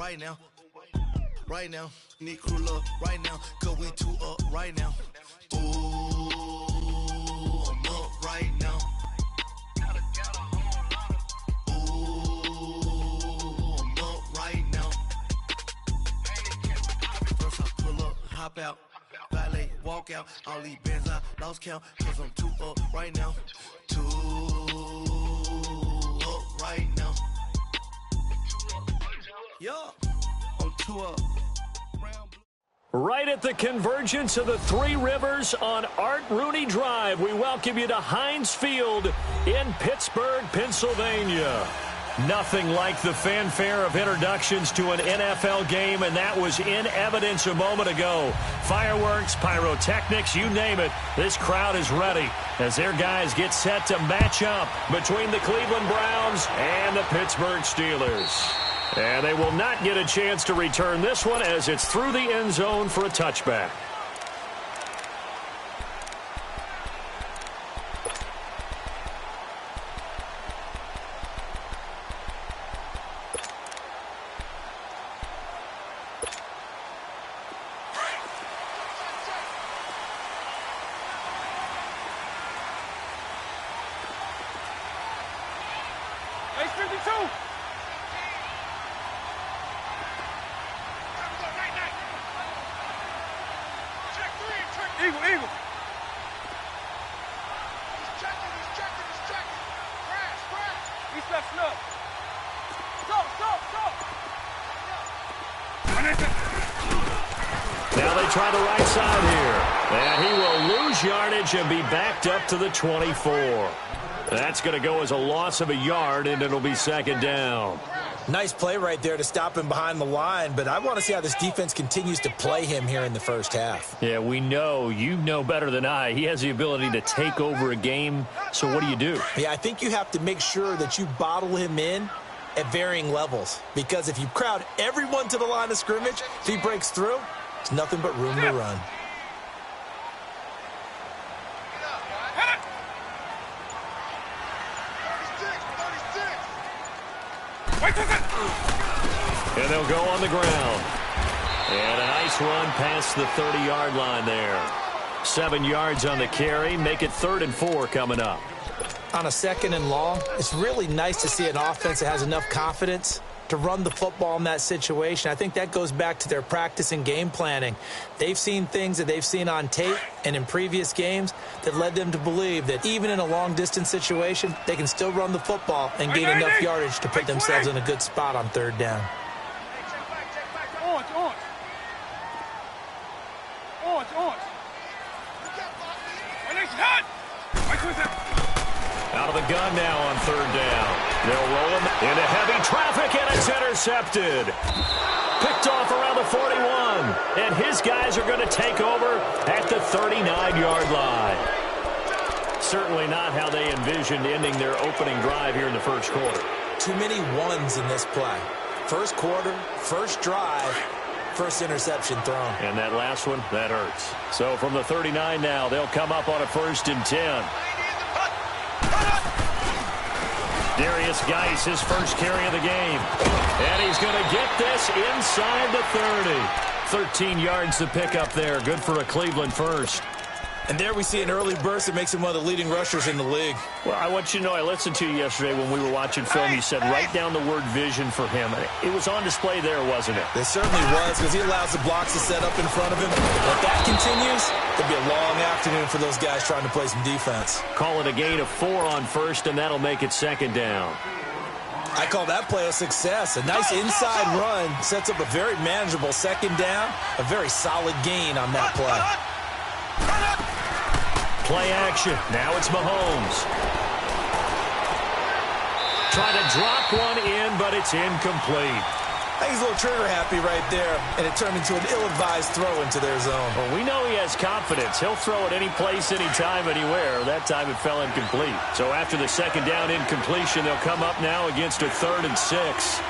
right now. Right now, need crew up right now, cause we two up right now. Ooh, I'm up right now. Ooh, I'm up right now. First I pull up, hop out, valet, walk out. All these bands I lost count, cause I'm two up right now. Two up right now. Yeah, I'm two up. Right at the convergence of the Three Rivers on Art Rooney Drive, we welcome you to Heinz Field in Pittsburgh, Pennsylvania. Nothing like the fanfare of introductions to an NFL game, and that was in evidence a moment ago. Fireworks, pyrotechnics, you name it. This crowd is ready as their guys get set to match up between the Cleveland Browns and the Pittsburgh Steelers. And they will not get a chance to return this one as it's through the end zone for a touchback. Now they try the right side here. And he will lose yardage and be backed up to the 24. That's going to go as a loss of a yard, and it'll be second down. Nice play right there to stop him behind the line, but I want to see how this defense continues to play him here in the first half. Yeah, we know. You know better than I. He has the ability to take over a game, so what do? Yeah, I think you have to make sure that you bottle him in at varying levels, because if you crowd everyone to the line of scrimmage, if he breaks through, it's nothing but room to run. And they'll go on the ground. And a nice run past the 30-yard line there. 7 yards on the carry. Make it 3rd and 4 coming up. On a 2nd and long, it's really nice to see an offense that has enough confidence to run the football in that situation. I think that goes back to their practice and game planning. They've seen things that they've seen on tape and in previous games that led them to believe that even in a long-distance situation, they can still run the football and gain enough yardage to put themselves in a good spot on 3rd down. Out of the gun now on 3rd down. They'll roll him into heavy traffic, and it's intercepted. Picked off around the 41. And his guys are going to take over at the 39-yard line. Certainly not how they envisioned ending their opening drive here in the first quarter. Too many ones in this play. First quarter, first drive, first interception thrown. And that last one, that hurts. So from the 39 now, they'll come up on a 1st and 10. Darius Geis, his first carry of the game. And he's going to get this inside the 30. 13 yards to pick up there. Good for a Cleveland first. And there we see an early burst that makes him one of the leading rushers in the league. Well, I want you to know, I listened to you yesterday when we were watching film. You said write down the word vision for him. It was on display there, wasn't it? It certainly was, because he allows the blocks to set up in front of him. If that continues, it'll be a long afternoon for those guys trying to play some defense. Call it a gain of 4 on 1st, and that'll make it 2nd down. I call that play a success. A nice inside run sets up a very manageable 2nd down. A very solid gain on that play. Play action. Now it's Mahomes. Trying to drop one in, but it's incomplete. I think he's a little trigger happy right there, and it turned into an ill-advised throw into their zone. Well, we know he has confidence. He'll throw it any place, anytime, anywhere. That time it fell incomplete. So after the 2nd down incompletion, they'll come up now against a 3rd and 6.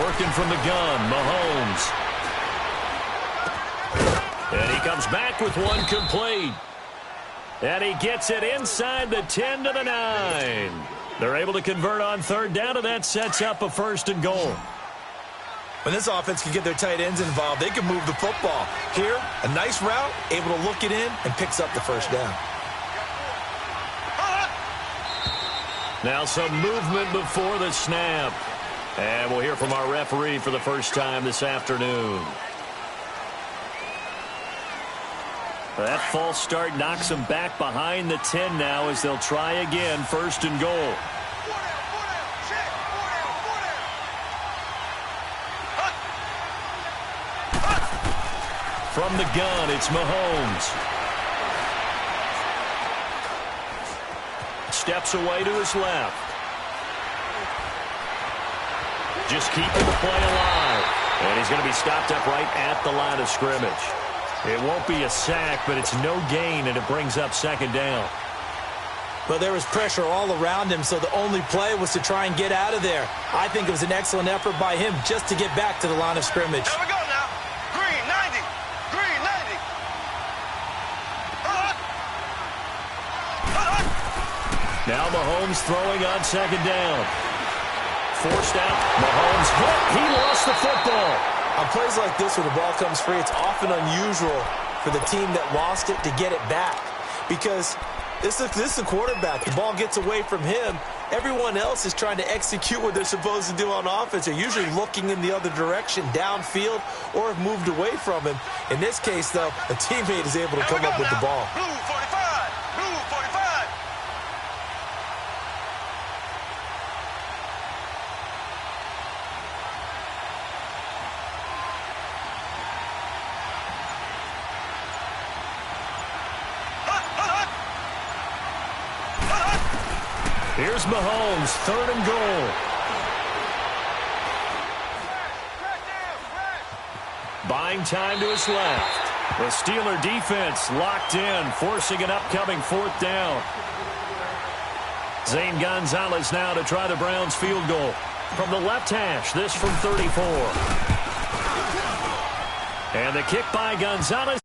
Working from the gun, Mahomes. And he comes back with one complete. And he gets it inside the 10 to the 9. They're able to convert on third down, and that sets up a 1st and goal. When this offense can get their tight ends involved, they can move the football. Here, a nice route, able to look it in, and picks up the 1st down. Now some movement before the snap. And we'll hear from our referee for the first time this afternoon. That false start knocks them back behind the 10 now as they'll try again, 1st and goal. From the gun, it's Mahomes. Steps away to his left. Just keeping the play alive. And he's going to be stopped up right at the line of scrimmage. It won't be a sack, but it's no gain, and it brings up 2nd down. Well, there was pressure all around him, so the only play was to try and get out of there. I think it was an excellent effort by him just to get back to the line of scrimmage. There we go now. Green, 90. Green, 90. Now Mahomes throwing on 2nd down. Forced out. Mahomes hit. He lost the football. On plays like this where the ball comes free, it's often unusual for the team that lost it to get it back. Because this is the quarterback. The ball gets away from him. Everyone else is trying to execute what they're supposed to do on offense. They're usually looking in the other direction, downfield, or have moved away from him. In this case, though, a teammate is able to come up with the ball. Blue 45. Blue 45. Here's Mahomes, 3rd and goal. Buying time to his left. The Steeler defense locked in, forcing an upcoming 4th down. Zane Gonzalez now to try the Browns field goal. From the left hash, this from 34. And the kick by Gonzalez.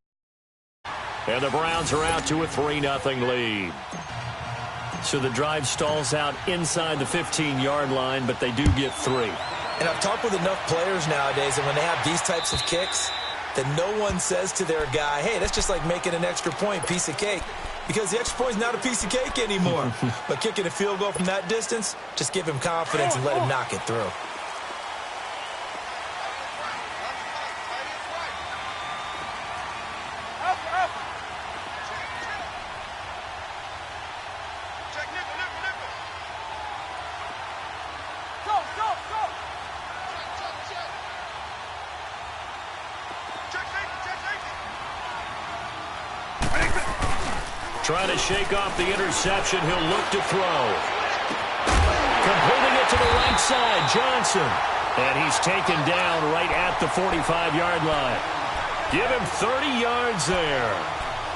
And the Browns are out to a 3-0 lead. So the drive stalls out inside the 15-yard line, but they do get 3. And I've talked with enough players nowadays, and when they have these types of kicks, that no one says to their guy, hey, that's just like making an extra point, piece of cake. Because the extra point is not a piece of cake anymore. But kicking a field goal from that distance, just give him confidence and let him knock it through. Trying to shake off the interception. He'll look to throw. Completing it to the right side, Johnson. And he's taken down right at the 45-yard line. Give him 30 yards there.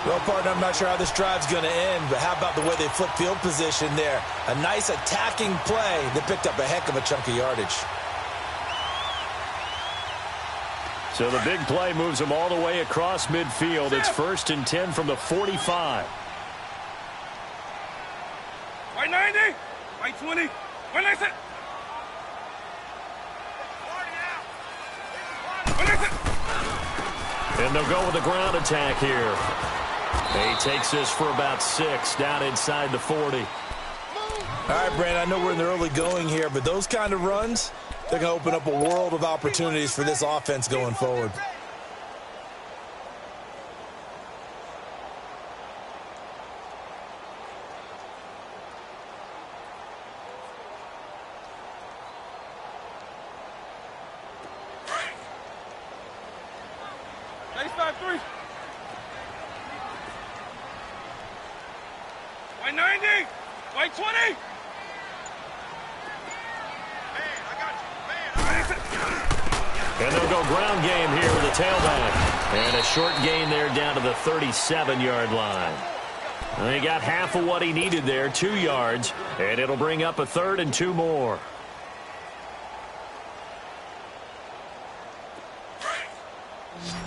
Well, partner, I'm not sure how this drive's going to end, but how about the way they flip field position there? A nice attacking play that picked up a heck of a chunk of yardage. So the big play moves them all the way across midfield. It's 1st and 10 from the 45. White 90. White 20. White 90. And they'll go with a ground attack here. He takes this for about 6 down inside the 40. All right, Brandon, I know we're in the early going here, but those kind of runs, they're going to open up a world of opportunities for this offense going forward. Base 5-3. White 90. White 20. And they'll go ground game here with a tailback. And a short gain there down to the 37-yard line. And he got half of what he needed there, 2 yards. And it'll bring up a 3rd and 2 more.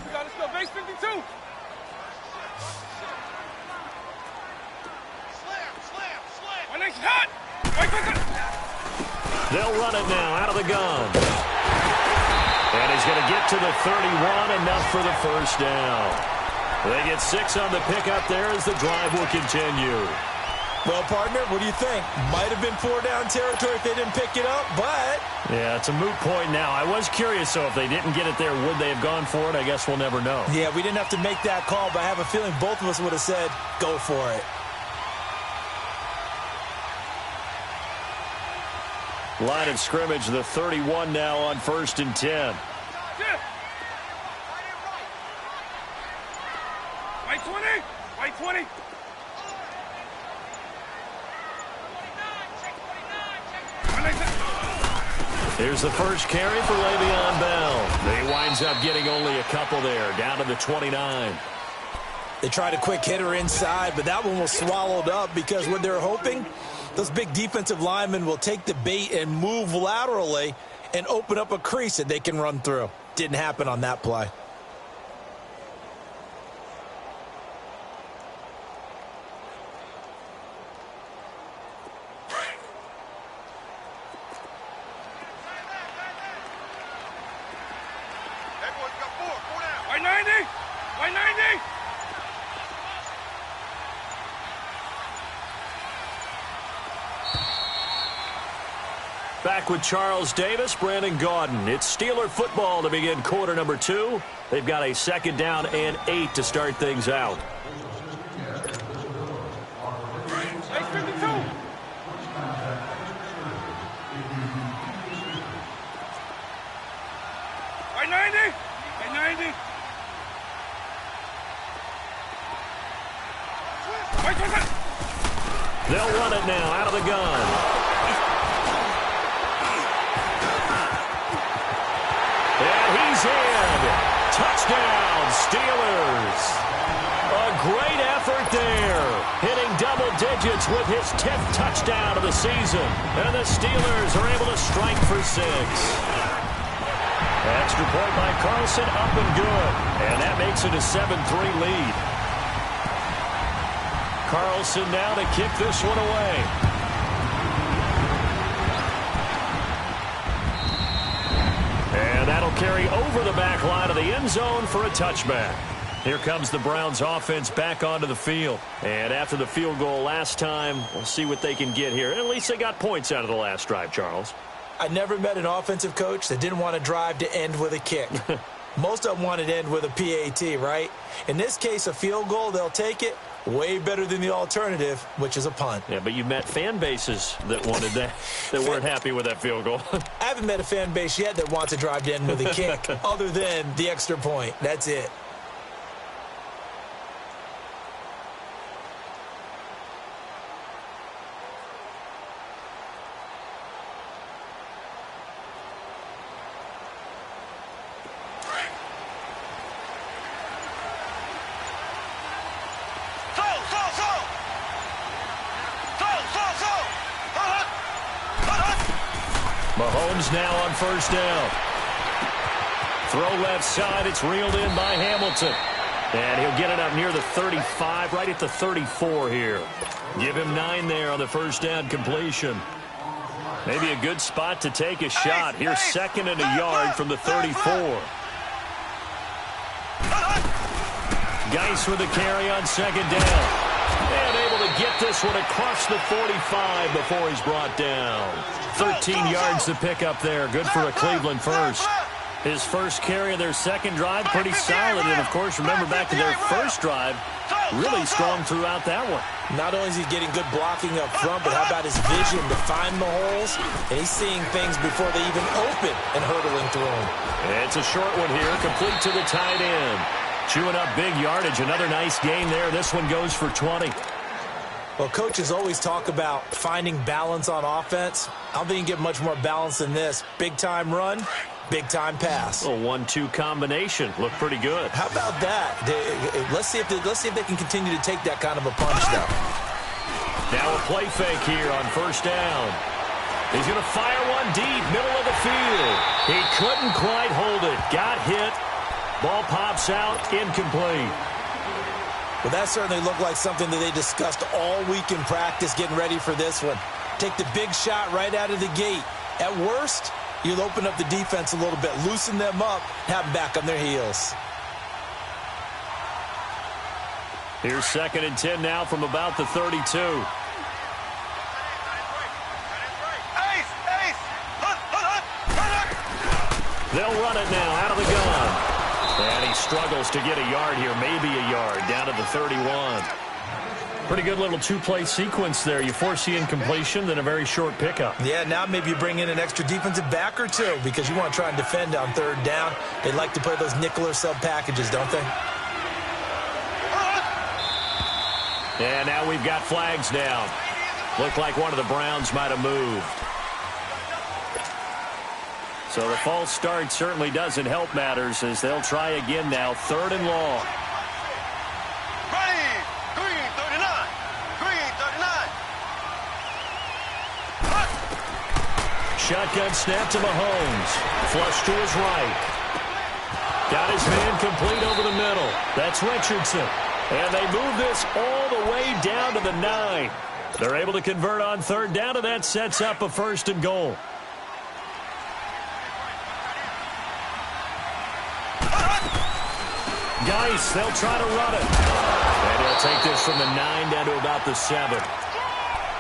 We got to go. Base 52. My name's hot. They'll run it now out of the gun. And he's going to get to the 31, enough for the first down. They get 6 on the pickup there as the drive will continue. Well, partner, what do you think? Might have been 4-down territory if they didn't pick it up, but... Yeah, it's a moot point now. I was curious, so if they didn't get it there, would they have gone for it? I guess we'll never know. Yeah, we didn't have to make that call, but I have a feeling both of us would have said, go for it. Line of scrimmage, the 31 now on 1st and 10. White 20. White 20. Here's the first carry for Le'Veon Bell. He winds up getting only a couple there, down to the 29. They tried a quick hitter inside, but that one was swallowed up because what they're hoping, those big defensive linemen will take the bait and move laterally and open up a crease that they can run through. Didn't happen on that play. White 90. White 90. Back with Charles Davis, Brandon Gaudin. It's Steeler football to begin quarter number 2. They've got a 2nd down and 8 to start things out. Base 52. White 90. White 90. White 20. They'll run it now out of the gun. And he's in. Touchdown, Steelers. A great effort there. Hitting double digits with his 10th touchdown of the season. And the Steelers are able to strike for 6. Extra point by Carlson, up and good. And that makes it a 7-3 lead. Carlson now to kick this one away. And that'll carry over the back line of the end zone for a touchback. Here comes the Browns offense back onto the field. And after the field goal last time, we'll see what they can get here. And at least they got points out of the last drive, Charles. I never met an offensive coach that didn't want to drive to end with a kick. Most of them wanted to end with a PAT, right? In this case, a field goal, they'll take it. Way better than the alternative, which is a punt. Yeah, but you've met fan bases that wanted that, that weren't happy with that field goal. I haven't met a fan base yet that wants to drive to end with a kick other than the extra point. That's it. Mahomes now on 1st down. Throw left side. It's reeled in by Hamilton. And he'll get it up near the 35, right at the 34 here. Give him 9 there on the 1st down completion. Maybe a good spot to take a shot. Here's 2nd and a yard from the 34. Geis with a carry on 2nd down. And able to get this one across the 45 before he's brought down. 13 yards to pick up there. Good for a Cleveland first. His first carry of their 2nd drive, pretty solid. And, of course, remember back to their 1st drive, really strong throughout that one. Not only is he getting good blocking up front, but how about his vision to find the holes? And he's seeing things before they even open and hurdling through them. It's a short one here, complete to the tight end. Chewing up big yardage. Another nice gain there. This one goes for 20. Well, coaches always talk about finding balance on offense. I don't think you can get much more balance than this. Big-time run, big-time pass. A 1-2 combination. Looked pretty good. How about that? Let's see if they can continue to take that kind of a punch, though. Now a play fake here on 1st down. He's going to fire one deep, middle of the field. He couldn't quite hold it. Got hit. Ball pops out, incomplete. Well, that certainly looked like something that they discussed all week in practice getting ready for this one. Take the big shot right out of the gate. At worst, you'll open up the defense a little bit, loosen them up, have them back on their heels. Here's 2nd and 10 now from about the 32. They'll run it now out of the gun. And he struggles to get a yard here, maybe a yard, down to the 31. Pretty good little two-play sequence there. You force the incompletion, then a very short pickup. Yeah, now maybe you bring in an extra defensive back or two because you want to try and defend on 3rd down. They like to play those nickel or sub packages, don't they? And now we've got flags down. Looked like one of the Browns might have moved. So the false start certainly doesn't help matters as they'll try again now. 3rd and long. Ready, green 39, green 39. Shotgun snap to Mahomes. Flush to his right. Got his man complete over the middle. That's Richardson. And they move this all the way down to the 9. They're able to convert on 3rd down, and that sets up a 1st and goal. Geis, they'll try to run it. And he'll take this from the 9 down to about the 7.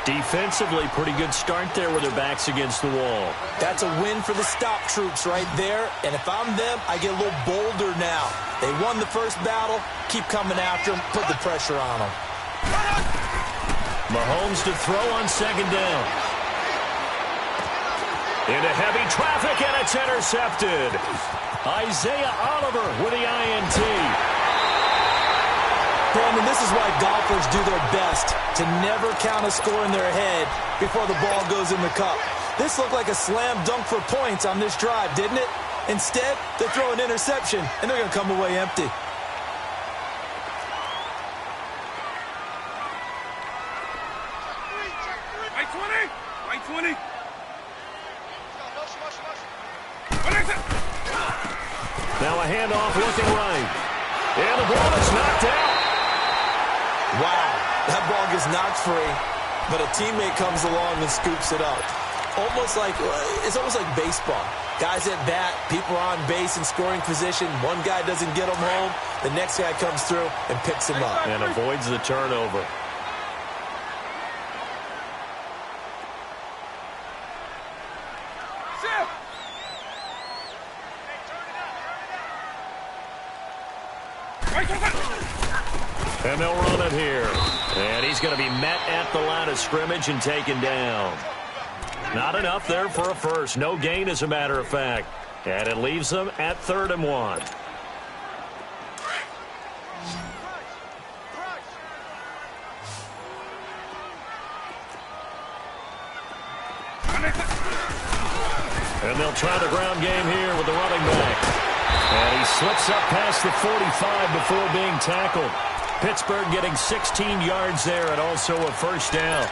Defensively, pretty good start there with their backs against the wall. That's a win for the stop troops right there. And if I'm them, I get a little bolder now. They won the first battle. Keep coming after them. Put the pressure on them. Mahomes to throw on 2nd down. Into heavy traffic, and it's intercepted. Isaiah Oliver with the INT. Brandon, this is why golfers do their best to never count a score in their head before the ball goes in the cup. This looked like a slam dunk for points on this drive, didn't it? Instead, they throw an interception, and they're going to come away empty. Right 20, right 20. Now a handoff looking right. And the ball is knocked out. Wow, that ball gets knocked free, but a teammate comes along and scoops it up. It's almost like baseball. Guys at bat, people are on base in scoring position. One guy doesn't get them home. The next guy comes through and picks him up. And avoids the turnover. And they'll run it here. And he's going to be met at the line of scrimmage and taken down. Not enough there for a first. No gain, as a matter of fact. And it leaves them at 3rd and 1. And they'll try the ground game here with the running back. And he slips up past the 45 before being tackled. Pittsburgh getting 16 yards there and also a 1st down.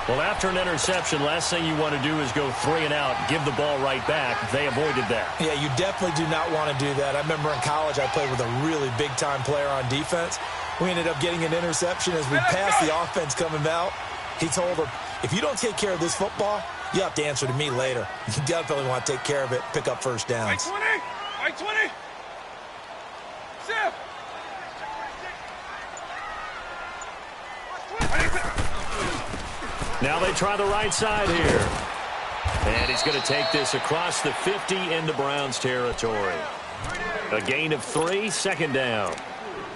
Well, after an interception, last thing you want to do is go 3 and out, give the ball right back. They avoided that. Yeah, you definitely do not want to do that. I remember in college I played with a really big-time player on defense. We ended up getting an interception as we passed the offense coming out. He told him, if you don't take care of this football, you have to answer to me later. You definitely want to take care of it, pick up 1st downs. Right 20. Zip. Now they try the right side here. And he's going to take this across the 50 into Browns territory. A gain of 3, 2nd down.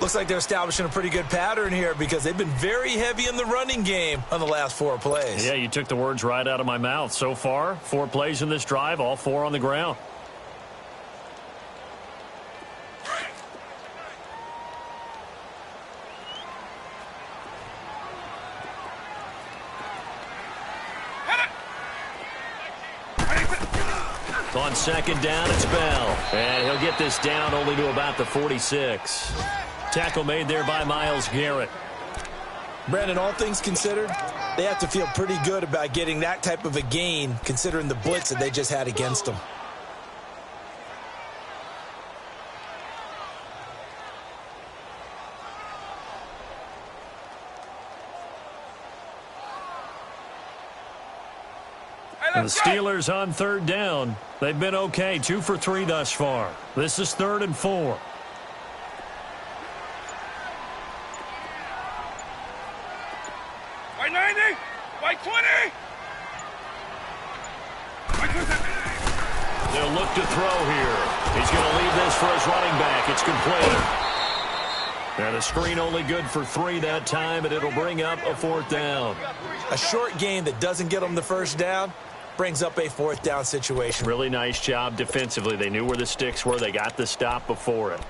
Looks like they're establishing a pretty good pattern here because they've been very heavy in the running game on the last 4 plays. Yeah, you took the words right out of my mouth. So far, 4 plays in this drive, all 4 on the ground. On 2nd down, it's Bell. And he'll get this down only to about the 46. Tackle made there by Myles Garrett. Brandon, all things considered, they have to feel pretty good about getting that type of a gain considering the blitz that they just had against them. And the Steelers on third down. They've been okay, 2 for 3 thus far. This is 3rd and 4. White 90, white 20. They'll look to throw here. He's going to leave this for his running back. It's complete. And a screen only good for 3 that time, and it'll bring up a 4th down. A short game that doesn't get them the first down brings up a 4th down situation. Really nice job defensively. They knew where the sticks were. They got the stop before it.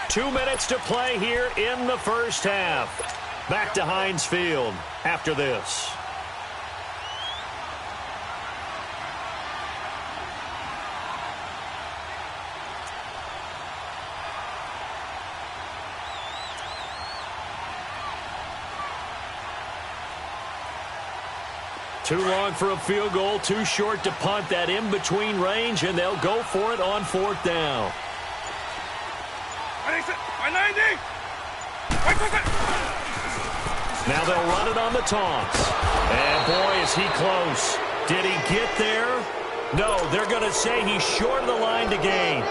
Two minutes to play here in the first half. Back to Heinz Field after this. Too long for a field goal, too short to punt. That in-between range, and they'll go for it on 4th down. 90. Now they'll run it on the toss. And boy, is he close. Did he get there? No, they're going to say he's short of the line to gain.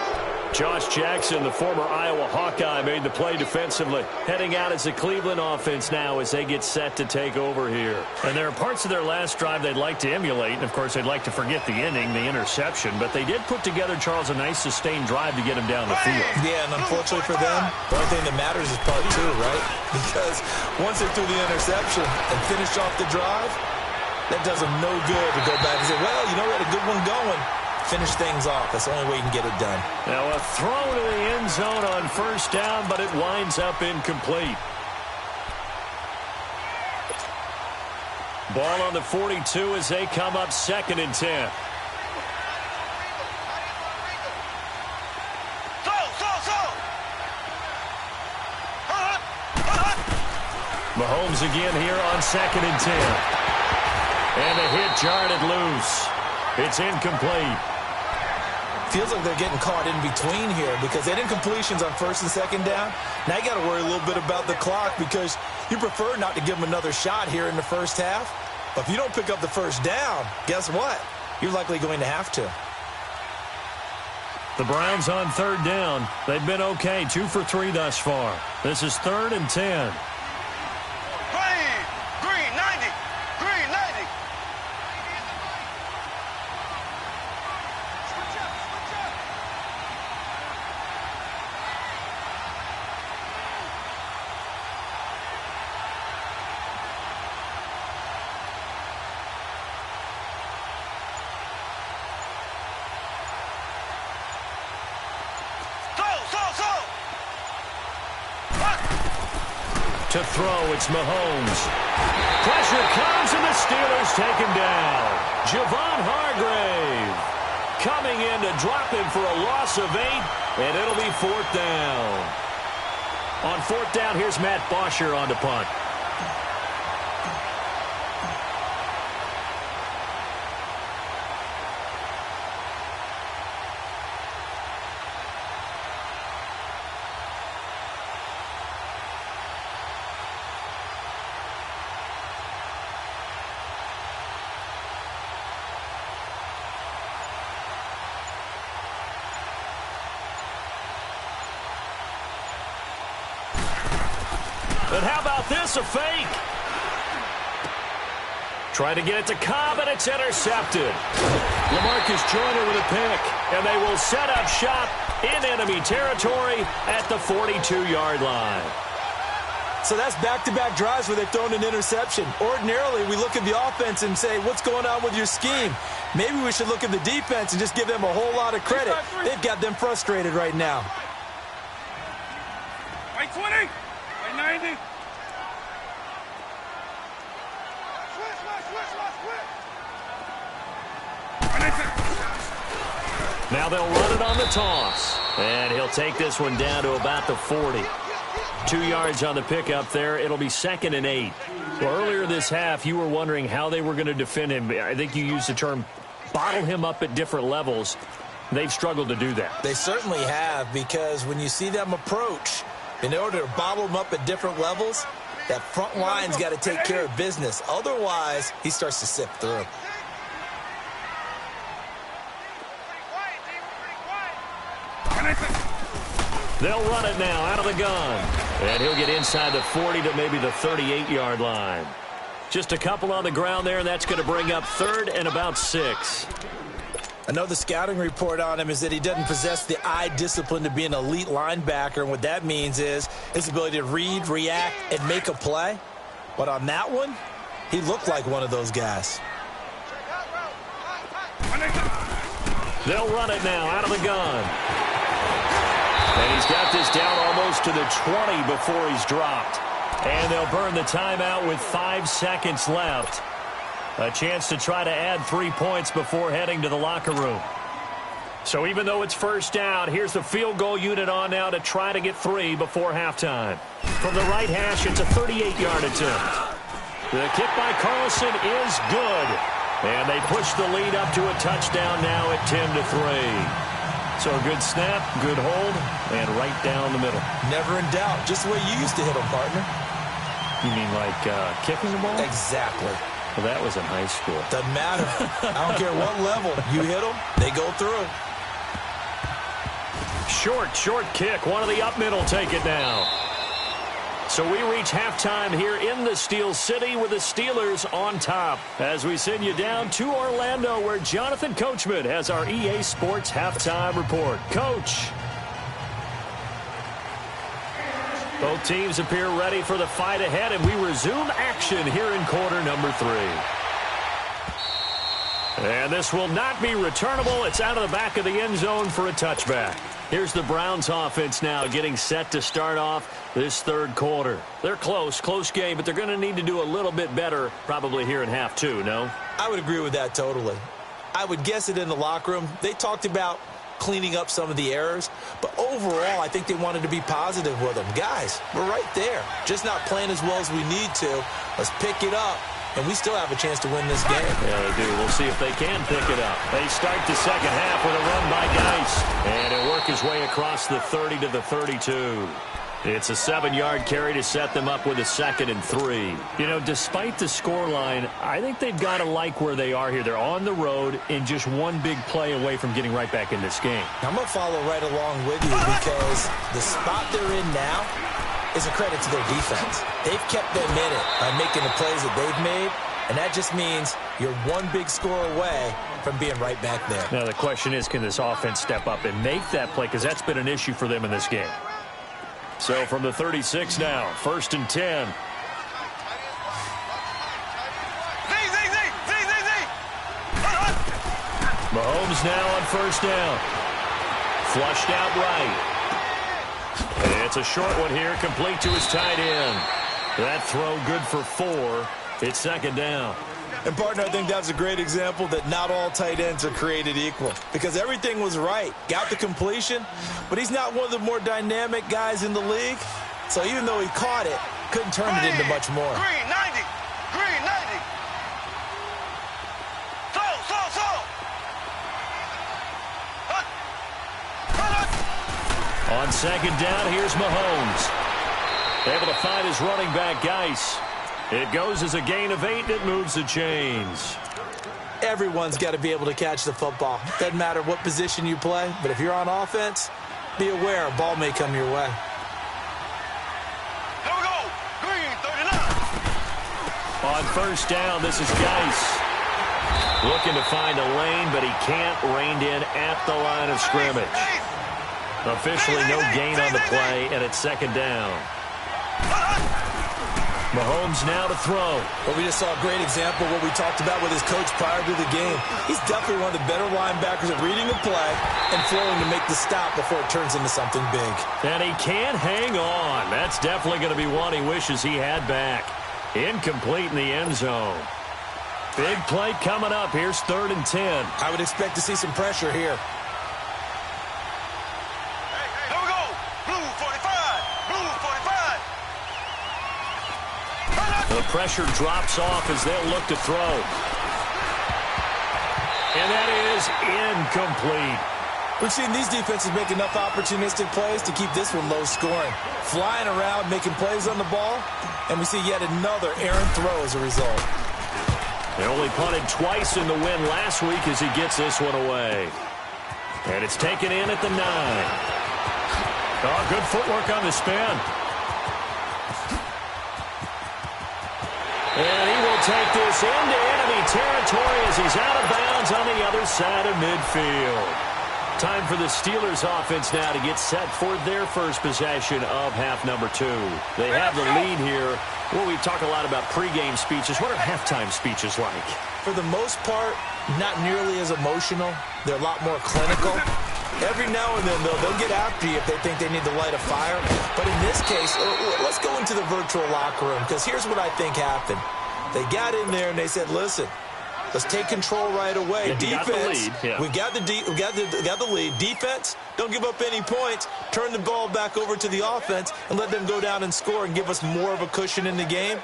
Josh Jackson, the former Iowa Hawkeye, made the play defensively. Heading out as a Cleveland offense now as they get set to take over here. And there are parts of their last drive they'd like to emulate. And, of course, they'd like to forget the ending, the interception. But they did put together, Charles, a nice sustained drive to get him down the field. Yeah, and unfortunately for them, the only thing that matters is part 2, right? Because once they threw the interception and finished off the drive, that does them no good to go back and say, well, you know, we had a good one going. Finish things off. That's the only way you can get it done. Now a throw to the end zone on 1st down, but it winds up incomplete. Ball on the 42 as they come up 2nd and 10. Mahomes again here on 2nd and 10. And a hit jarred it loose. It's incomplete. Feels like they're getting caught in between here because they had incompletions on 1st and 2nd down. Now you got to worry a little bit about the clock because you prefer not to give them another shot here in the first half. But if you don't pick up the 1st down, guess what? You're likely going to have to. The Browns on 3rd down. They've been okay, 2 for 3 thus far. This is 3rd and 10. To throw, it's Mahomes. Pressure comes, and the Steelers take him down. Javon Hargrave coming in to drop him for a loss of 8, and it'll be 4th down. On 4th down, here's Matt Bosher on to punt. And how about this, a fake? Try to get it to Cobb, and it's intercepted. LaMarcus Joyner with a pick, and they will set up shop in enemy territory at the 42-yard line. So that's back-to-back drives where they've thrown an interception. Ordinarily, we look at the offense and say, what's going on with your scheme? Maybe we should look at the defense and just give them a whole lot of credit. They've got them frustrated right now. White 20. 90. Now they'll run it on the toss. And he'll take this one down to about the 40. 2 yards on the pickup there. It'll be 2nd and 8. Well, earlier this half, you were wondering how they were going to defend him. I think you used the term bottle him up at different levels. They've struggled to do that. They certainly have, because when you see them approach, In order to bottle him up at different levels, that front line's got to take care of business. Otherwise, he starts to sift through. They'll run it now out of the gun. And he'll get inside the 40 to maybe the 38-yard line. Just a couple on the ground there, and that's going to bring up 3rd and about 6. Another scouting report on him is that he doesn't possess the eye discipline to be an elite linebacker. And what that means is his ability to read, react, and make a play. But on that one, he looked like one of those guys. They'll run it now out of the gun. And he's got this down almost to the 20 before he's dropped. And they'll burn the timeout with 5 seconds left. A chance to try to add 3 points before heading to the locker room. So even though it's first down, here's the field goal unit on now to try to get 3 before halftime. From the right hash, it's a 38-yard attempt. The kick by Carlson is good. And they push the lead up to a touchdown now at 10-3. So a good snap, good hold, and right down the middle. Never in doubt. Just the way you used to hit them, partner. You mean like kicking the ball? Exactly. Well, that was in high school. Doesn't matter. I don't care what level. You hit them, they go through. Short kick. One of the up middle take it now. So we reach halftime here in the Steel City with the Steelers on top. As we send you down to Orlando where Jonathan Coachman has our EA Sports halftime report. Coach. Both teams appear ready for the fight ahead, and we resume action here in quarter number 3. And this will not be returnable. It's out of the back of the end zone for a touchback. Here's the Browns offense now getting set to start off this third quarter. They're close game, but they're going to need to do a little bit better probably here in half 2, no? I would agree with that totally. I would guess it in the locker room. They talked about cleaning up some of the errors, but overall I think they wanted to be positive with them. Guys, we're right there. Just not playing as well as we need to. Let's pick it up. And we still have a chance to win this game. Yeah, they do. We'll see if they can pick it up. They start the second half with a run by Geis. And he'll work his way across the 30 to the 32. It's a 7-yard carry to set them up with a 2nd and 3. You know, despite the scoreline, I think they've got to like where they are here. They're on the road and just one big play away from getting right back in this game. I'm going to follow right along with you because the spot they're in now is a credit to their defense. They've kept them in it by making the plays that they've made, and that just means you're one big score away from being right back there. Now the question is, can this offense step up and make that play? Because that's been an issue for them in this game. So from the 36 now, 1st and 10. Mahomes now on 1st down. Flushed out right. It's a short one here, complete to his tight end. That throw good for 4. It's 2nd down. And, partner, I think that's a great example that not all tight ends are created equal. Because everything was right. Got the completion, but he's not one of the more dynamic guys in the league. So even though he caught it, couldn't turn it into much more. Green 90. Green 90. Slow. On 2nd down, here's Mahomes. Able to find his running back, Geis. It goes as a gain of 8, and it moves the chains. Everyone's got to be able to catch the football. Doesn't matter what position you play, but if you're on offense, be aware a ball may come your way. Here we go. Green 39. On 1st down, this is Geis. Looking to find a lane, but he can't. Reined in at the line of scrimmage. Officially no gain on the play, and it's 2nd down. Mahomes now to throw. Well, we just saw a great example of what we talked about with his coach prior to the game. He's definitely one of the better linebackers at reading a play and flowing to make the stop before it turns into something big. And he can't hang on. That's definitely going to be one he wishes he had back. Incomplete in the end zone. Big play coming up. Here's 3rd and 10. I would expect to see some pressure here. Here we go. Blue 45. Blue 45. The pressure drops off as they'll look to throw. And that is incomplete. We've seen these defenses make enough opportunistic plays to keep this one low scoring. Flying around, making plays on the ball, and we see yet another errant throw as a result. They only punted twice in the win last week as he gets this one away. And it's taken in at the 9. Oh, good footwork on the spin. And he will take this into enemy territory as he's out of bounds on the other side of midfield. Time for the Steelers offense now to get set for their first possession of half number 2. They have the lead here. Well, we talk a lot about pregame speeches. What are halftime speeches like? For the most part, not nearly as emotional. They're a lot more clinical. Every now and then, though, they'll get after you if they think they need to light a fire. But in this case, let's go into the virtual locker room, because here's what I think happened. They got in there and they said, listen, let's take control right away. And defense, we got the lead. Defense, don't give up any points. Turn the ball back over to the offense and let them go down and score and give us more of a cushion in the game.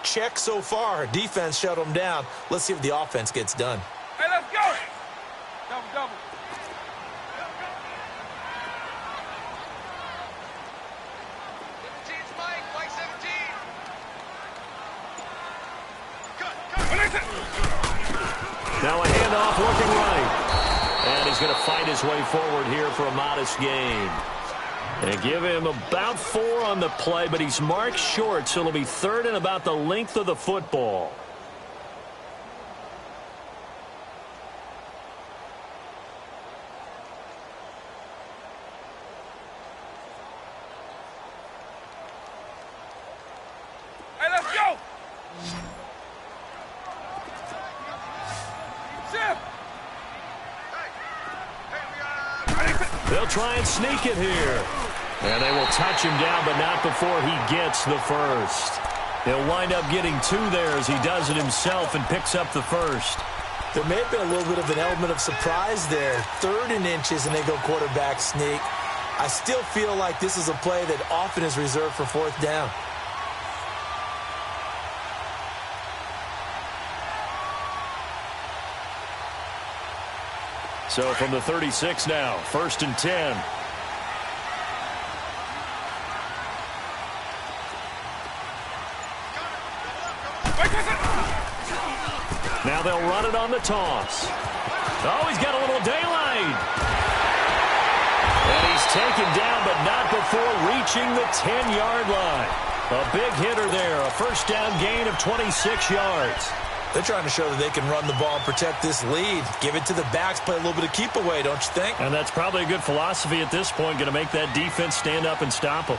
Check so far. Defense shut them down. Let's see if the offense gets done. Hey, let's go. Double, double. Now a handoff working right. And he's going to fight his way forward here for a modest gain. And give him about 4 on the play, but he's marked short, so it'll be 3rd and about the length of the football. Hey, let's go. They'll try and sneak it here. And they will touch him down, but not before he gets the first. He'll wind up getting 2 there as he does it himself and picks up the first. There may have been a little bit of an element of surprise there. 3rd and inches, and they go quarterback sneak. I still feel like this is a play that often is reserved for 4th down. So from the 36 now, 1st and 10. Now they'll run it on the toss. Oh, he's got a little daylight. And he's taken down, but not before reaching the 10-yard line. A big hitter there, a 1st down gain of 26 yards. They're trying to show that they can run the ball and protect this lead. Give it to the backs, play a little bit of keep away, don't you think? And that's probably a good philosophy at this point, going to make that defense stand up and stop them.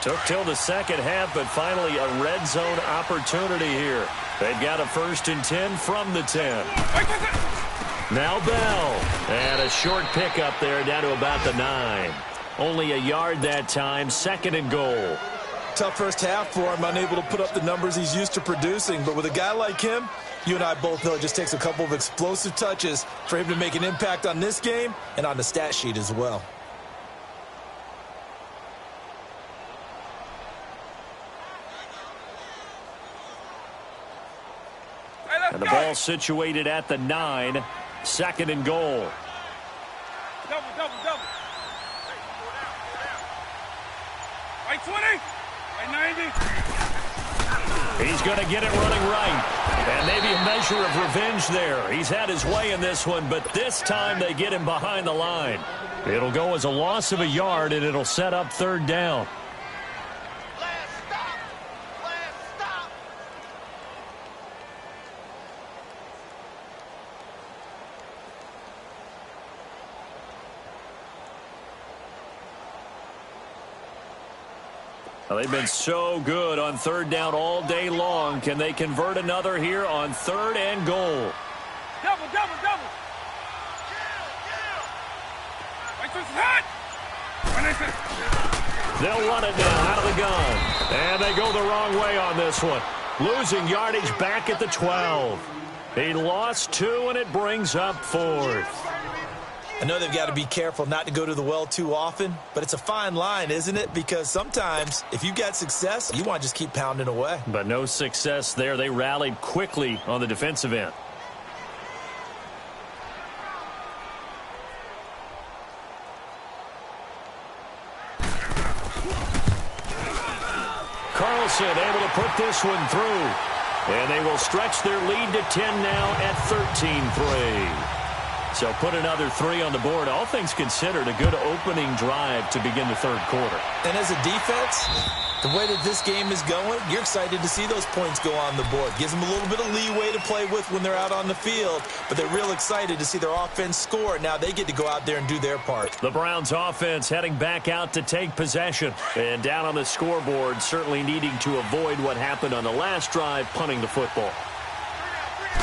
Took till the second half, but finally a red zone opportunity here. They've got a 1st and 10 from the 10. Now Bell. And a short pickup there down to about the 9. Only a yard that time, 2nd and goal. Tough first half for him, unable to put up the numbers he's used to producing. But with a guy like him, you and I both know it just takes a couple of explosive touches for him to make an impact on this game and on the stat sheet as well. And the ball situated at the 9. 2nd and goal. Double, double, double. Right 20. Right 90. He's going to get it running right. And maybe a measure of revenge there. He's had his way in this one, but this time they get him behind the line. It'll go as a loss of a yard, and it'll set up 3rd down. Well, they've been so good on 3rd down all day long. Can they convert another here on 3rd and goal? Double, double, double. Right foot's hot. They'll run it now out of the gun. And they go the wrong way on this one. Losing yardage back at the 12. He lost 2, and it brings up 4th. I know they've got to be careful not to go to the well too often, but it's a fine line, isn't it? Because sometimes if you got success, you want to just keep pounding away. But no success there. They rallied quickly on the defensive end. Carlson able to put this one through. And they will stretch their lead to 10 now at 13-3. So put another 3 on the board. All things considered, a good opening drive to begin the third quarter. And as a defense, the way that this game is going, you're excited to see those points go on the board. Gives them a little bit of leeway to play with when they're out on the field, but they're real excited to see their offense score. Now they get to go out there and do their part. The Browns offense heading back out to take possession. And down on the scoreboard, certainly needing to avoid what happened on the last drive, punting the football.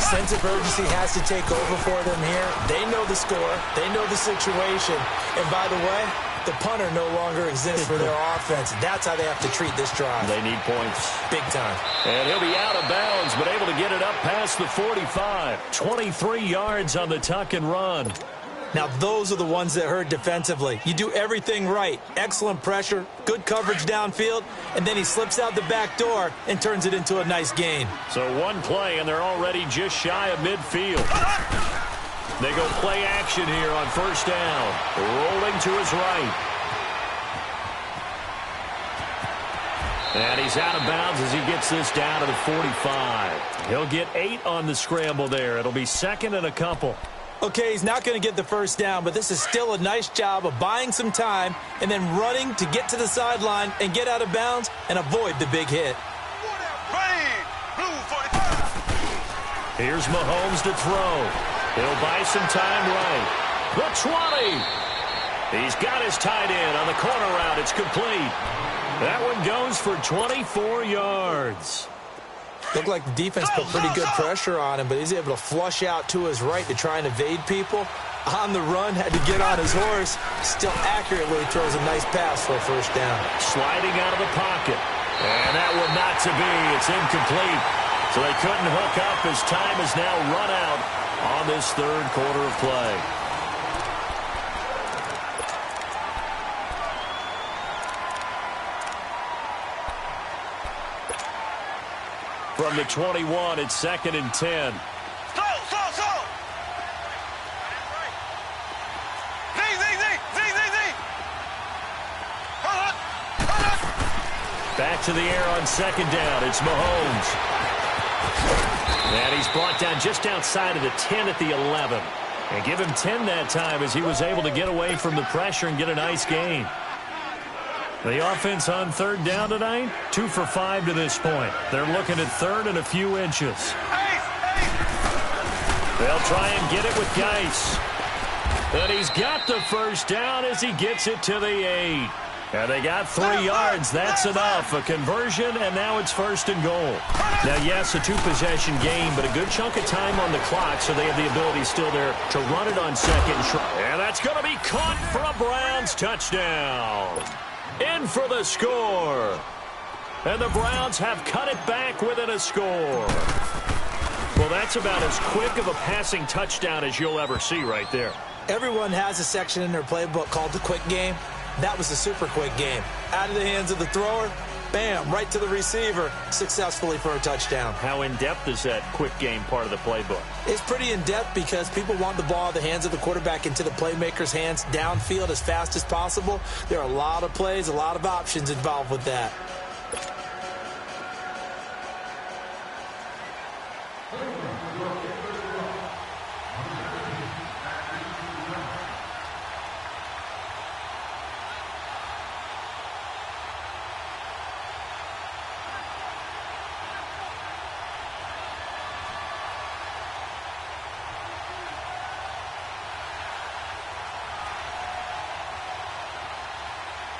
Sense of urgency has to take over for them here. They know the score. They know the situation. And by the way, the punter no longer exists for their offense. That's how they have to treat this drive. They need points. Big time. And he'll be out of bounds, but able to get it up past the 45. 23 yards on the tuck and run. Now, those are the ones that hurt defensively. You do everything right. Excellent pressure, good coverage downfield, and then he slips out the back door and turns it into a nice gain. So one play, and they're already just shy of midfield. They go play action here on first down. Rolling to his right. And he's out of bounds as he gets this down to the 45. He'll get 8 on the scramble there. It'll be second and a couple. Okay, he's not going to get the first down, but this is still a nice job of buying some time and then running to get to the sideline and get out of bounds and avoid the big hit. Here's Mahomes to throw. He'll buy some time right. The 20. He's got his tight end on the corner route. It's complete. That one goes for 24 yards. Looked like the defense put pretty good pressure on him, but he's able to flush out to his right to try and evade people. On the run, had to get on his horse. Still accurately throws a nice pass for a first down. Sliding out of the pocket. And that one not to be. It's incomplete. So they couldn't hook up as time is now run out on this third quarter of play. From the 21, it's second and 10. Slow. Back to the air on second down. It's Mahomes. And he's brought down just outside of the 10 at the 11. And give him 10 that time as he was able to get away from the pressure and get a nice gain. The offense on third down tonight, 2 for 5 to this point. They're looking at third and a few inches. They'll try and get it with Geis. And he's got the first down as he gets it to the 8. And they got 3 yards. That's enough. A conversion, and now it's first and goal. Now, yes, a 2-possession game, but a good chunk of time on the clock, so they have the ability still there to run it on second. And that's going to be caught for a Browns touchdown. In for the score. And the Browns have cut it back within a score. Well, that's about as quick of a passing touchdown as you'll ever see right there. Everyone has a section in their playbook called the quick game. That was a super quick game. Out of the hands of the thrower, bam, right to the receiver, successfully for a touchdown. How in-depth is that quick game part of the playbook? It's pretty in-depth because people want the ball in the hands of the quarterback into the playmaker's hands downfield as fast as possible. There are a lot of plays, a lot of options involved with that.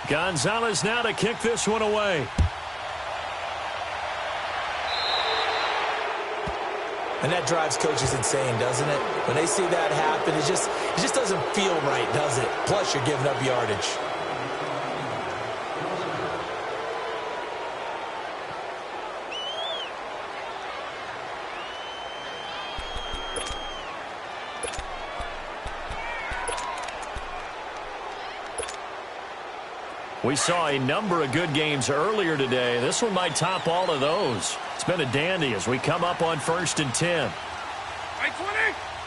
Gonzalez now to kick this one away. And that drives coaches insane, doesn't it? When they see that happen, it just doesn't feel right, does it? Plus, you're giving up yardage. We saw a number of good games earlier today. This one might top all of those. It's been a dandy as we come up on 1st and 10. White 20!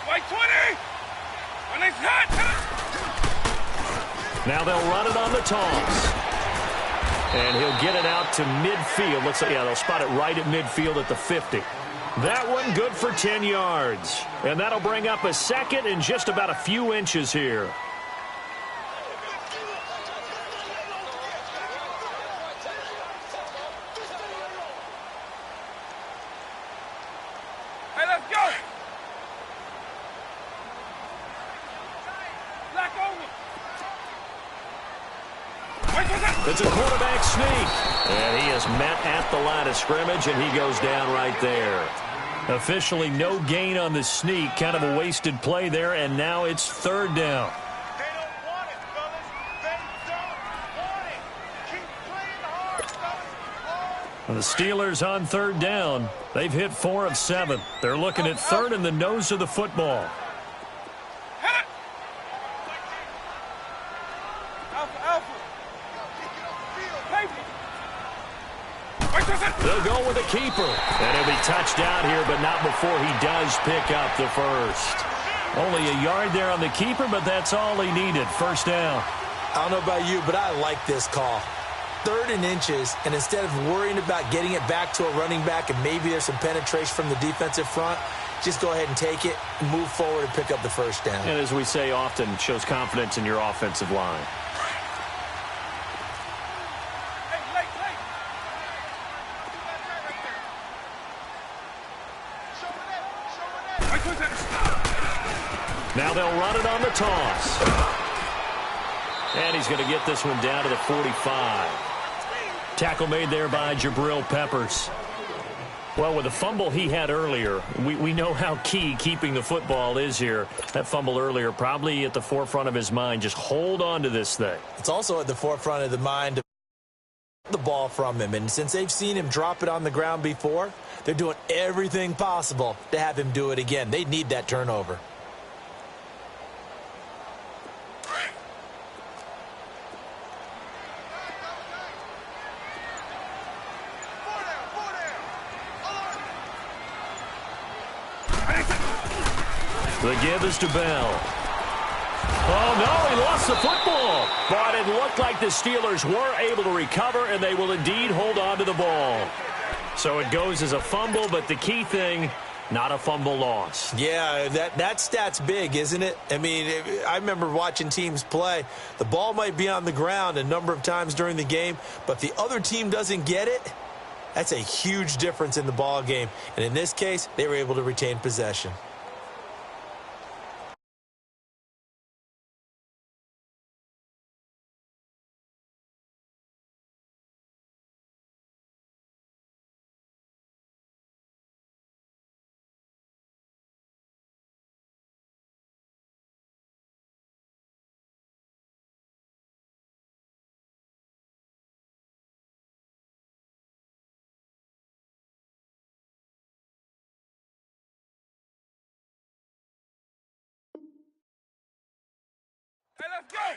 White 20! When it's hot! Now they'll run it on the toss. And he'll get it out to midfield. Looks like, yeah, they'll spot it right at midfield at the 50. That one good for 10 yards. And that'll bring up a second and just about a few inches here. Hey, let's go! Black over! It's a quarterback sneak. And he is met at the line of scrimmage, and he goes down right there. Officially no gain on the sneak. Kind of a wasted play there, and now it's 3rd down. They don't want it, fellas. They don't want it. Keep playing hard, fellas. The Steelers on 3rd down. They've hit 4 of 7. They're looking at 3rd in the nose of the football. They'll go with a keeper. And he'll be touched down here, but not before he does pick up the first. Only a yard there on the keeper, but that's all he needed. 1st down. I don't know about you, but I like this call. 3rd and inches, and instead of worrying about getting it back to a running back and maybe there's some penetration from the defensive front, just go ahead and take it, move forward, and pick up the 1st down. And as we say often, shows confidence in your offensive line. Now they'll run it on the toss. And he's going to get this one down to the 45. Tackle made there by Jabril Peppers. Well, with the fumble he had earlier, we know how key keeping the football is here. That fumble earlier probably at the forefront of his mind. Just hold on to this thing. It's also at the forefront of the mind of the ball from him. And since they've seen him drop it on the ground before, they're doing everything possible to have him do it again. They need that turnover. The give is to Bell. Oh, no, he lost the football. But it looked like the Steelers were able to recover, and they will indeed hold on to the ball. So it goes as a fumble, but the key thing, not a fumble loss. Yeah, that stat's big, isn't it? I mean, I remember watching teams play. The ball might be on the ground a number of times during the game, but if the other team doesn't get it, that's a huge difference in the ball game. And in this case, they were able to retain possession.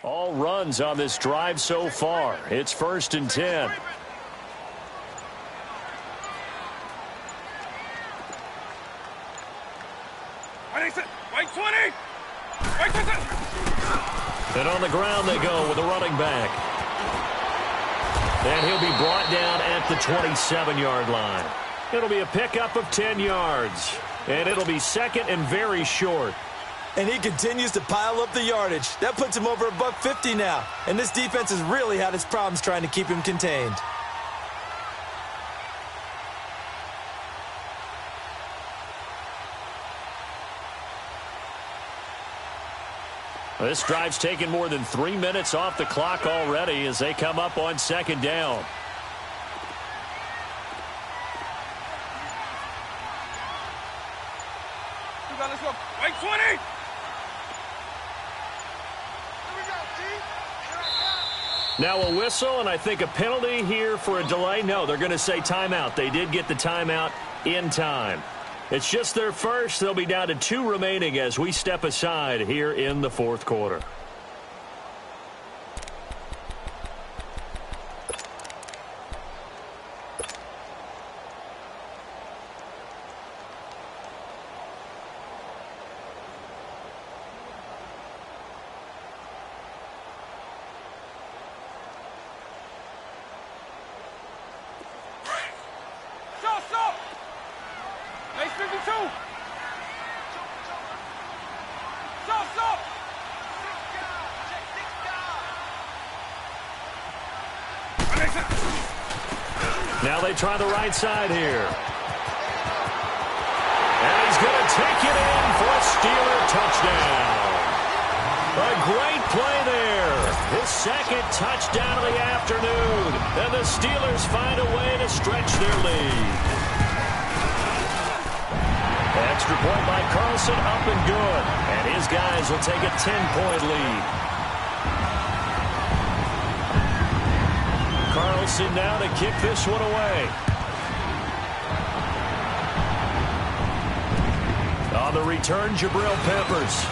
All runs on this drive so far. It's 1st and 10. White 20! White 20! And on the ground they go with the running back. And he'll be brought down at the 27-yard line. It'll be a pickup of 10 yards. And it'll be 2nd and very short. And he continues to pile up the yardage. That puts him over $150 now. And this defense has really had its problems trying to keep him contained. This drive's taken more than 3 minutes off the clock already as they come up on 2nd down. Let's go. White 20! Now a whistle, and I think a penalty here for a delay. No, they're going to say timeout. They did get the timeout in time. It's just their first. They'll be down to 2 remaining as we step aside here in the 4th quarter. Now they try the right side here. And he's going to take it in for a Steeler touchdown. A great play there. His second touchdown of the afternoon. And the Steelers find a way to stretch their lead. Extra point by Carlson, up and good. And his guys will take a 10-point lead. Carlson now to kick this one away. On the return, Jabril Peppers.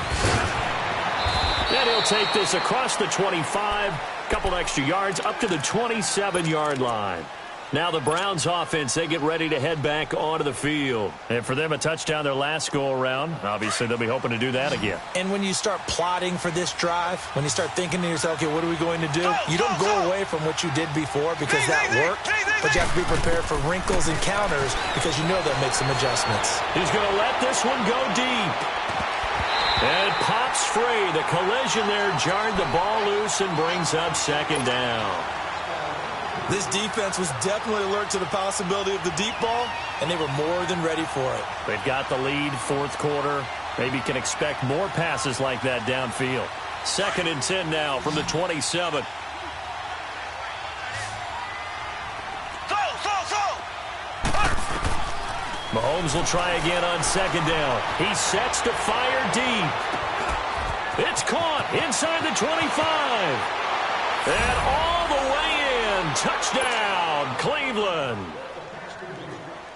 And he'll take this across the 25, couple extra yards, up to the 27-yard line. Now the Browns offense, they get ready to head back onto the field. And for them, a touchdown their last go-around. Obviously, they'll be hoping to do that again. And when you start plotting for this drive, when you start thinking to yourself, okay, what are we going to do? You don't go away from what you did before because that worked, but you have to be prepared for wrinkles and counters because you know they'll make some adjustments. He's going to let this one go deep. And it pops free. The collision there jarred the ball loose and brings up second down. This defense was definitely alert to the possibility of the deep ball, and they were more than ready for it. They've got the lead, fourth quarter. Maybe can expect more passes like that downfield. 2nd and 10 now from the 27. Mahomes will try again on 2nd down. He sets to fire deep. It's caught inside the 25. And all the way in. Touchdown, Cleveland.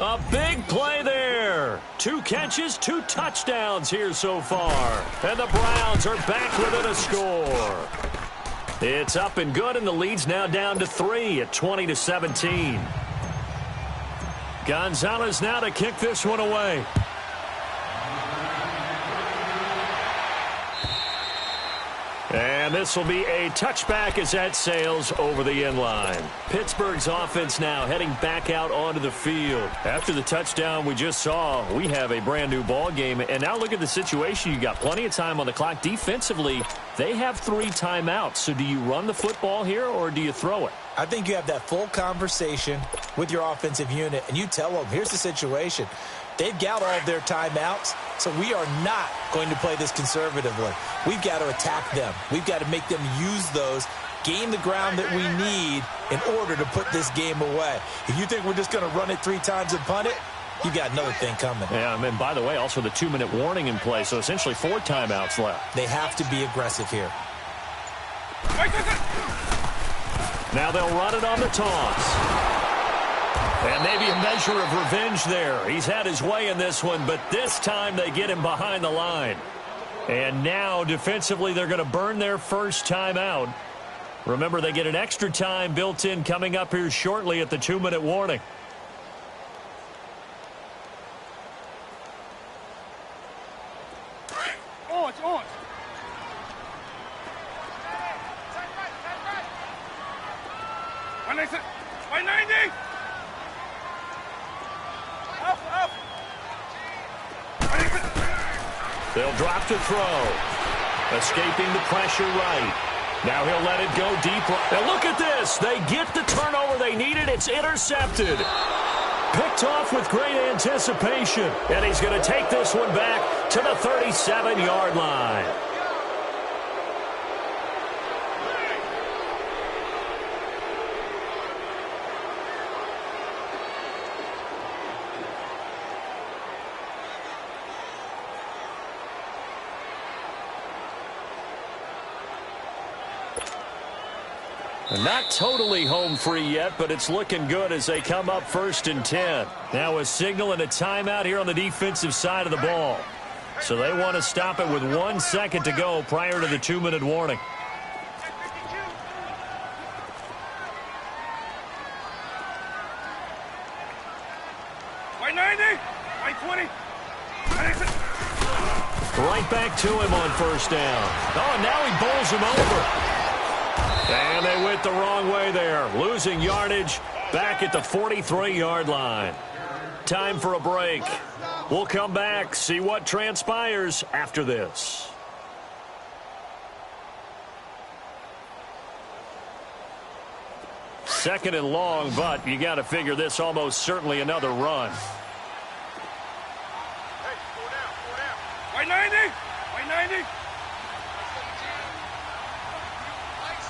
A big play there. 2 catches, 2 touchdowns here so far. And the Browns are back within a score. It's up and good, and the lead's now down to 3 at 20-17. Gonzalez now to kick this one away. And this will be a touchback as that sails over the end line. Pittsburgh's offense now heading back out onto the field. After the touchdown we just saw, we have a brand new ball game. And now look at the situation. You got plenty of time on the clock. Defensively, they have 3 timeouts. So do you run the football here or do you throw it? I think you have that full conversation with your offensive unit, and you tell them, here's the situation. They've got all of their timeouts, so we are not going to play this conservatively. We've got to attack them. We've got to make them use those, gain the ground that we need in order to put this game away. If you think we're just going to run it 3 times and punt it, you got another thing coming. Yeah, and by the way, also the 2-minute warning in play, so essentially 4 timeouts left. They have to be aggressive here. Now they'll run it on the toss. And maybe a measure of revenge there. He's had his way in this one, but this time they get him behind the line. And now defensively they're going to burn their first timeout. Remember, they get an extra time built in coming up here shortly at the 2-minute warning. On. By 90. Up. They'll drop to throw. Escaping the pressure right. Now he'll let it go deep. Now look at this. They get the turnover they needed. It's intercepted. Picked off with great anticipation. And he's going to take this one back to the 37-yard line. Not totally home free yet, but it's looking good as they come up 1st and 10. Now a signal and a timeout here on the defensive side of the ball. So they want to stop it with 1 second to go prior to the 2-minute warning. By 90. By 20. Right back to him on 1st down. Oh, now he bowls him over. And they went the wrong way there. Losing yardage back at the 43-yard line. Time for a break. We'll come back, see what transpires after this. 2nd and long, but you got to figure this almost certainly another run. Hey, slow down, slow down. White 90. White 90. White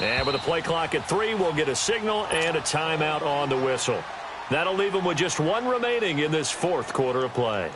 17. And with the play clock at 3, we'll get a signal and a timeout on the whistle. That'll leave them with just 1 remaining in this 4th quarter of play.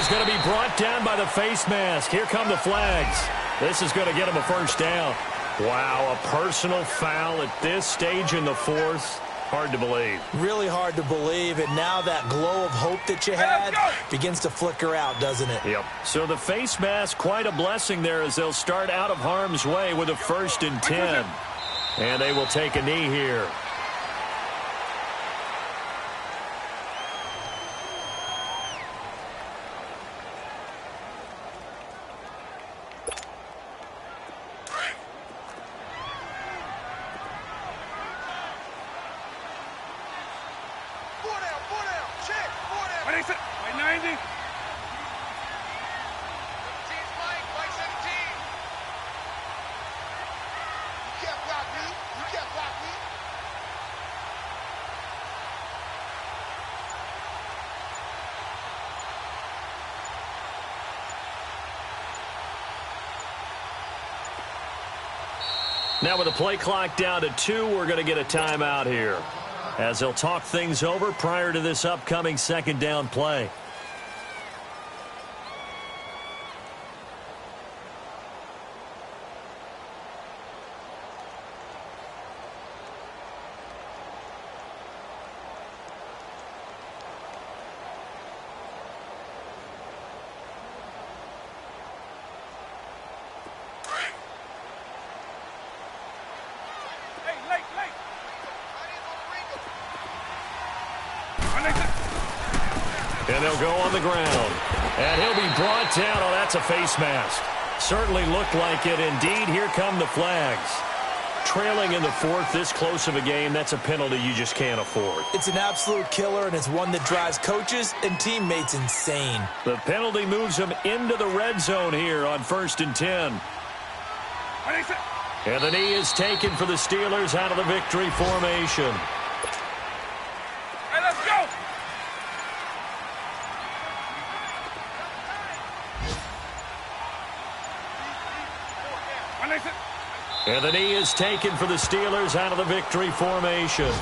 Going to be brought down by the face mask. Here come the flags. This is going to get him a first down. Wow, a personal foul at this stage in the 4th. Hard to believe. Really hard to believe, and now that glow of hope that you had begins to flicker out, doesn't it? Yep. So the face mask, quite a blessing there as they'll start out of harm's way with a 1st and 10. And they will take a knee here. Now with the play clock down to 2, we're going to get a timeout here as they'll talk things over prior to this upcoming 2nd down play. And they'll go on the ground. And he'll be brought down. Oh, that's a face mask. Certainly looked like it. Indeed, here come the flags. Trailing in the 4th, this close of a game, that's a penalty you just can't afford. It's an absolute killer, and it's one that drives coaches and teammates insane. The penalty moves them into the red zone here on 1st and 10. And the knee is taken for the Steelers out of the victory formation. Hey, let's go! And the knee is taken for the Steelers out of the victory formation.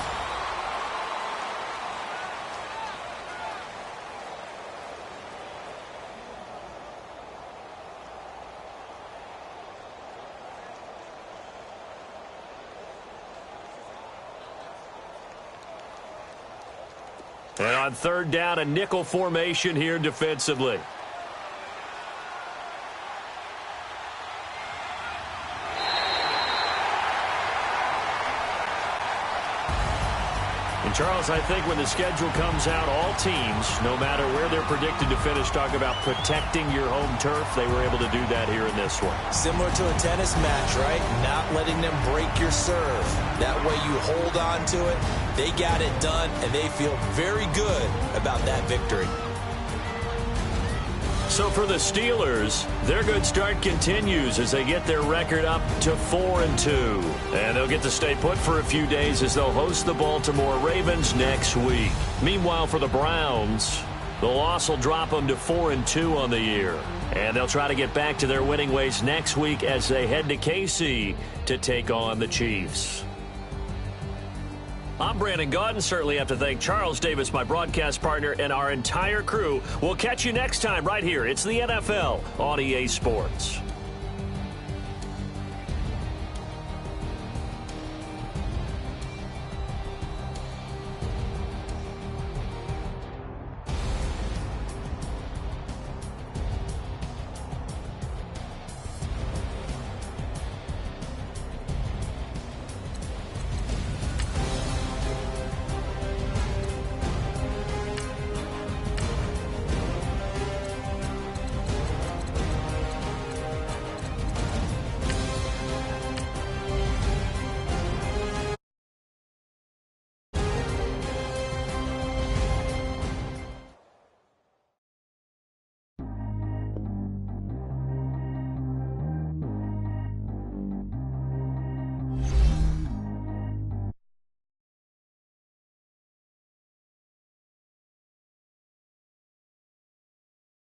And on 3rd down, a nickel formation here defensively. And Charles, I think when the schedule comes out, all teams, no matter where they're predicted to finish, talk about protecting your home turf. They were able to do that here in this one. Similar to a tennis match, right? Not letting them break your serve. That way you hold on to it. They got it done, and they feel very good about that victory. So for the Steelers, their good start continues as they get their record up to 4-2. And they'll get to stay put for a few days as they'll host the Baltimore Ravens next week. Meanwhile, for the Browns, the loss will drop them to 4-2 on the year. And they'll try to get back to their winning ways next week as they head to KC to take on the Chiefs. I'm Brandon Gaudin. Certainly have to thank Charles Davis, my broadcast partner, and our entire crew. We'll catch you next time right here. It's the NFL on EA Sports.